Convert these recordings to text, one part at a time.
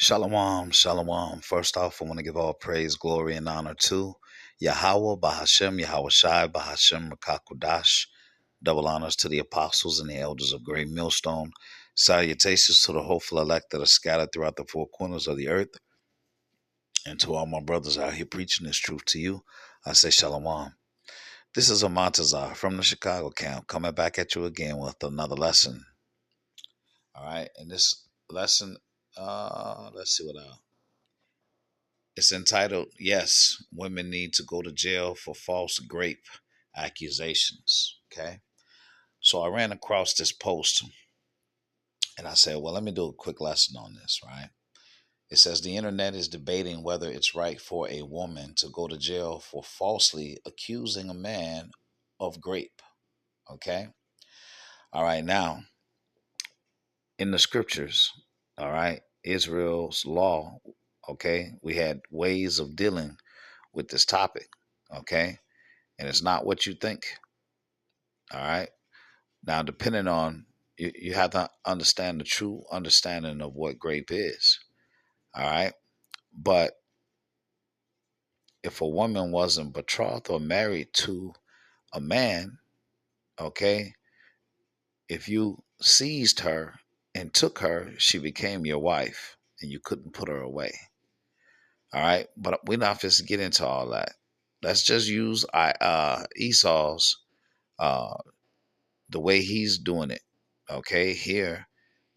Shalom, shalom. First off, I want to give all praise, glory, and honor to Yahweh, Bahashem, Yahweh Shai, Bahashem, Rakakudash. Double honors to the apostles and the elders of Great Millstone. Salutations to the hopeful elect that are scattered throughout the four corners of the earth. And to all my brothers out here preaching this truth to you, I say shalom. This is Amantazar from the Chicago camp coming back at you again with another lesson. All right. And this lesson, let's see what it's entitled, Yes, Women Need to Go to Jail for False Grape Accusations. Okay. So I ran across this post and I said, well, let me do a quick lesson on this, right? It says the internet is debating whether it's right for a woman to go to jail for falsely accusing a man of grape. Okay. All right. Now, in the scriptures, all right, Israel's law, okay, we had ways of dealing with this topic. Okay. And it's not what you think. All right. Now, depending on you have to understand the true understanding of what grape is. All right. But if a woman wasn't betrothed or married to a man, okay, if you seized her and took her, she became your wife and you couldn't put her away. All right. But we're not supposed to get into all that. Let's just use Esau's uh, the way he's doing it. Okay, here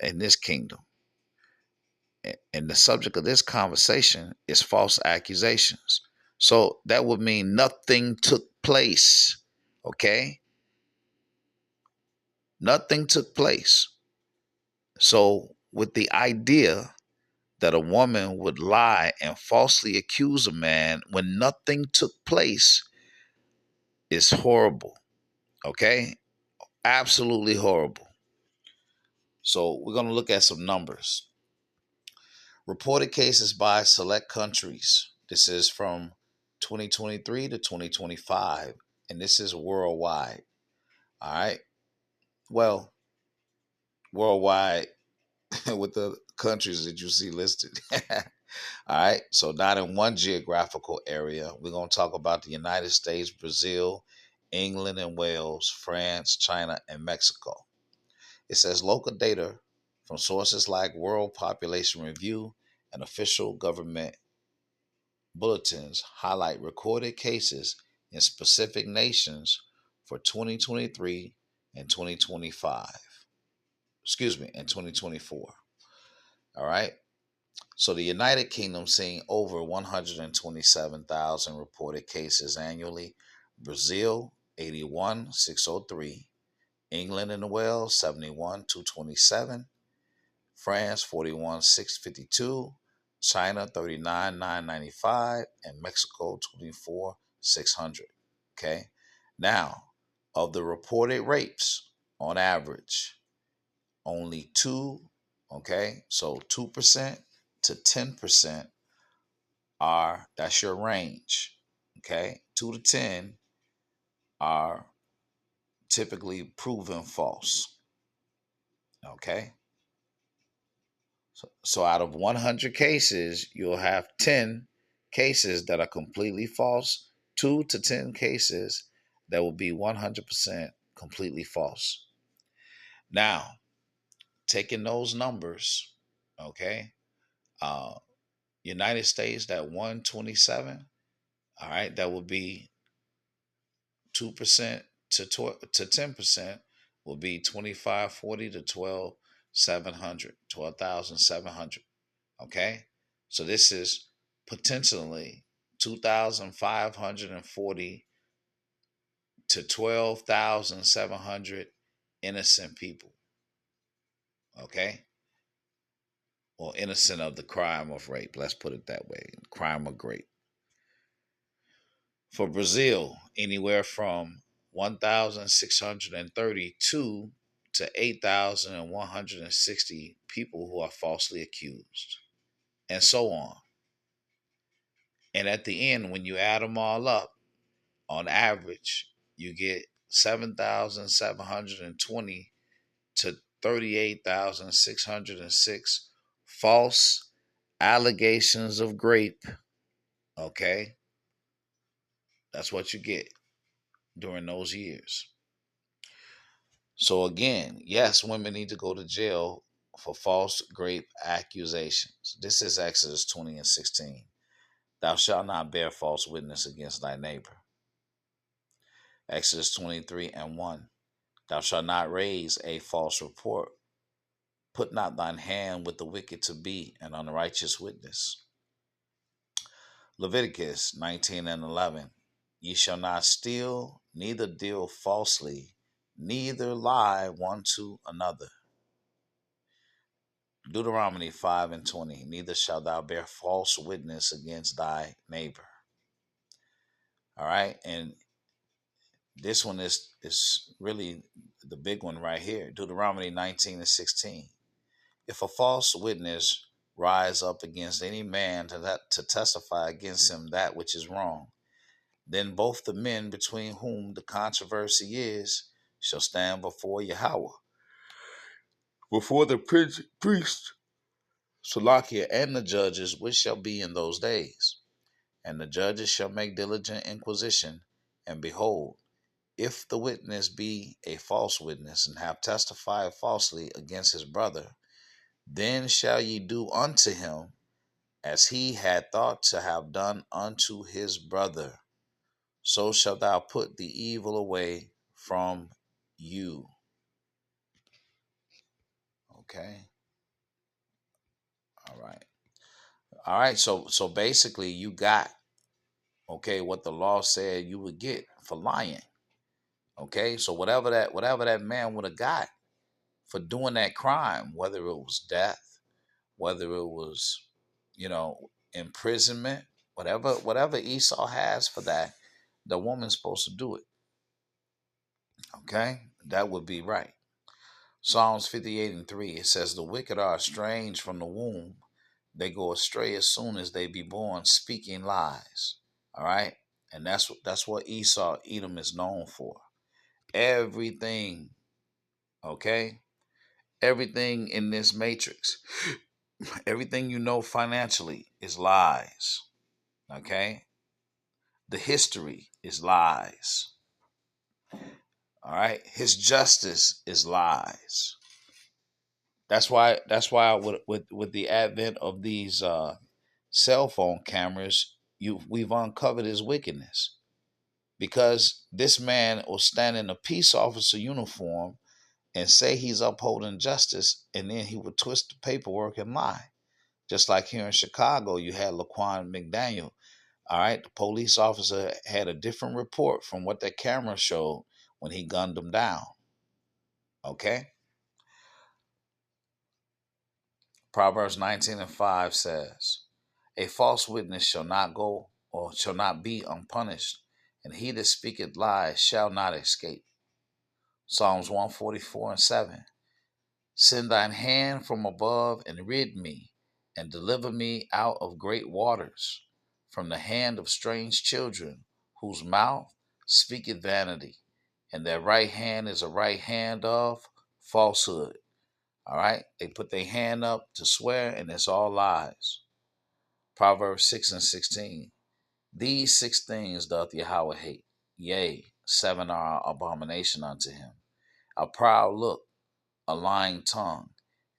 in this kingdom. And the subject of this conversation is false accusations. So that would mean nothing took place. Okay? Nothing took place. So, with the idea that a woman would lie and falsely accuse a man when nothing took place is horrible. Okay? Absolutely horrible. So, we're going to look at some numbers. Reported cases by select countries. This is from 2023 to 2025, and this is worldwide. All right. Well, worldwide with the countries that you see listed. All right. So, not in one geographical area. We're going to talk about the United States, Brazil, England and Wales, France, China, and Mexico. It says local data from sources like World Population Review and official government bulletins highlight recorded cases in specific nations for 2023 and 2025. Excuse me, and 2024. All right. So the United Kingdom seeing over 127,000 reported cases annually. Brazil, 81,603. England and Wales, 71,227. France, 41,652. China 39,995, and Mexico 24,600. Okay. Now, of the reported rapes, on average, only two, okay, so 2% to 10% that's your range. Okay. 2 to 10 are typically proven false. Okay. So out of 100 cases, you'll have 10 cases that are completely false, 2 to 10 cases that will be 100% completely false. Now, taking those numbers, okay, uh, United States, that 127, all right, that would be 2% to 10% will be 2540 to 12,700, 12,700. Okay. So this is potentially 2,540 to 12,700 innocent people. Okay. Or innocent of the crime of rape. Let's put it that way. Crime of rape. For Brazil, anywhere from 1,632 to 8,160 people who are falsely accused, and so on. And at the end, when you add them all up, on average, you get 7,720 to 38,606 false allegations of grape. Okay, that's what you get during those years. So again, yes, women need to go to jail for false grape accusations. This is Exodus 20 and 16. Thou shalt not bear false witness against thy neighbor. Exodus 23 and 1. Thou shalt not raise a false report. Put not thine hand with the wicked to be an unrighteous witness. Leviticus 19 and 11. Ye shall not steal, neither deal falsely, neither lie one to another. Deuteronomy 5 and 20. Neither shalt thou bear false witness against thy neighbor. All right. And this one is really the big one right here. Deuteronomy 19 and 16. If a false witness rise up against any man to testify against him that which is wrong, then both the men between whom the controversy is shall stand before Yahweh, before the priest, Salakia, and the judges which shall be in those days. And the judges shall make diligent inquisition, and behold, if the witness be a false witness, and have testified falsely against his brother, then shall ye do unto him as he had thought to have done unto his brother. So shalt thou put the evil away from you. Okay. All right. All right. So basically you got, okay, what the law said you would get for lying. Okay. So whatever that man would have got for doing that crime, whether it was death, whether it was, imprisonment, whatever Esau has for that, the woman's supposed to do it. Okay? That would be right. Psalms 58 and 3, it says, the wicked are estranged from the womb. They go astray as soon as they be born, speaking lies. All right? And that's what Esau, Edom is known for. Everything, okay? Everything in this matrix, everything you know financially is lies. Okay? The history is lies. All right? His justice is lies. That's why with the advent of these cell phone cameras, we've uncovered his wickedness. Because this man will stand in a peace officer uniform and say he's upholding justice, and then he would twist the paperwork and lie. Just like here in Chicago, you had Laquan McDaniel. All right, the police officer had a different report from what that camera showed when he gunned him down. Okay? Proverbs 19 and 5 says, a false witness shall not go or shall not be unpunished, and he that speaketh lies shall not escape. Psalms 144 and 7. Send thine hand from above and rid me, and deliver me out of great waters, from the hand of strange children, whose mouth speaketh vanity, and their right hand is a right hand of falsehood. All right? They put their hand up to swear, and it's all lies. Proverbs 6 and 16. These 6 things doth Yahweh hate. Yea, 7 are abomination unto him. A proud look, a lying tongue,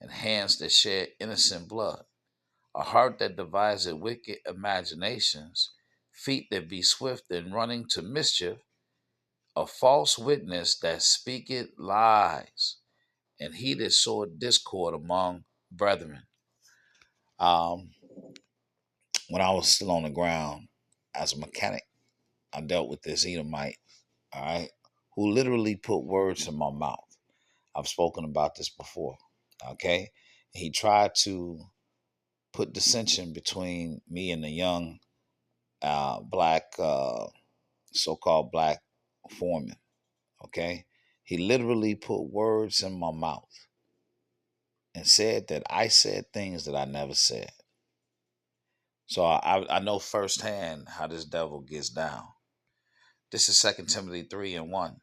and hands that shed innocent blood, a heart that deviseth wicked imaginations, feet that be swift in running to mischief, a false witness that speaketh lies, and he that soweth discord among brethren. When I was still on the ground as a mechanic, I dealt with this Edomite, all right, who literally put words in my mouth. I've spoken about this before, okay? He tried to put dissension between me and the young black, so-called black foreman, okay? He literally put words in my mouth and said that I said things that I never said. So I know firsthand how this devil gets down. This is 2 Timothy 3 and 1.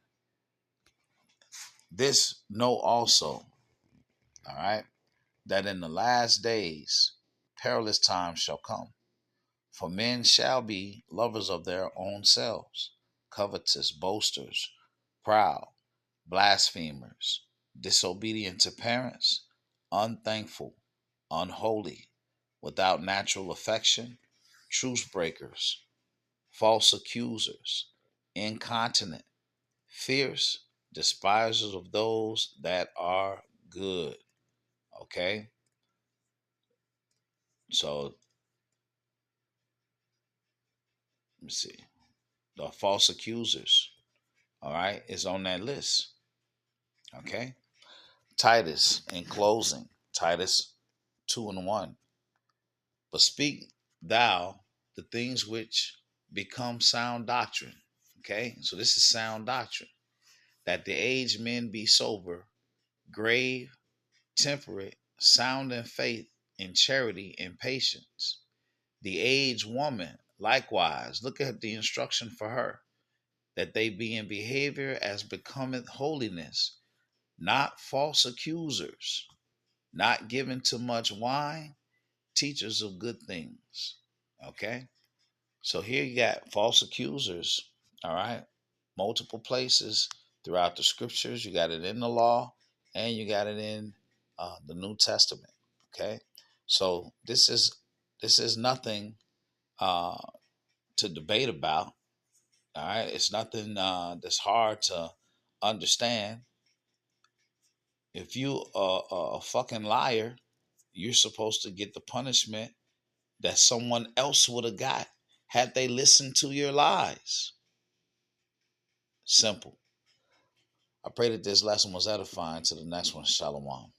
This know also, all right, that in the last days perilous times shall come. For men shall be lovers of their own selves, covetous, boasters, proud, blasphemers, disobedient to parents, unthankful, unholy, without natural affection, truce breakers, false accusers, incontinent, fierce, despisers of those that are good. Okay? So, let me see. The false accusers, all right, is on that list. Okay? Titus, in closing, Titus 2 and 1. But speak thou the things which become sound doctrine. Okay? So, this is sound doctrine. That the aged men be sober, grave, temperate, sound in faith, in charity, in patience. The aged woman, likewise, look at the instruction for her, that they be in behavior as becometh holiness, not false accusers, not given to much wine, teachers of good things. Okay? So here you got false accusers, all right? Multiple places throughout the scriptures. You got it in the law and you got it in the New Testament. Okay? So this is nothing uh, to debate about. All right? It's nothing that's hard to understand. If you are a fucking liar, you're supposed to get the punishment that someone else would have got had they listened to your lies. Simple. I pray that this lesson was edifying. To the next one, Shalom.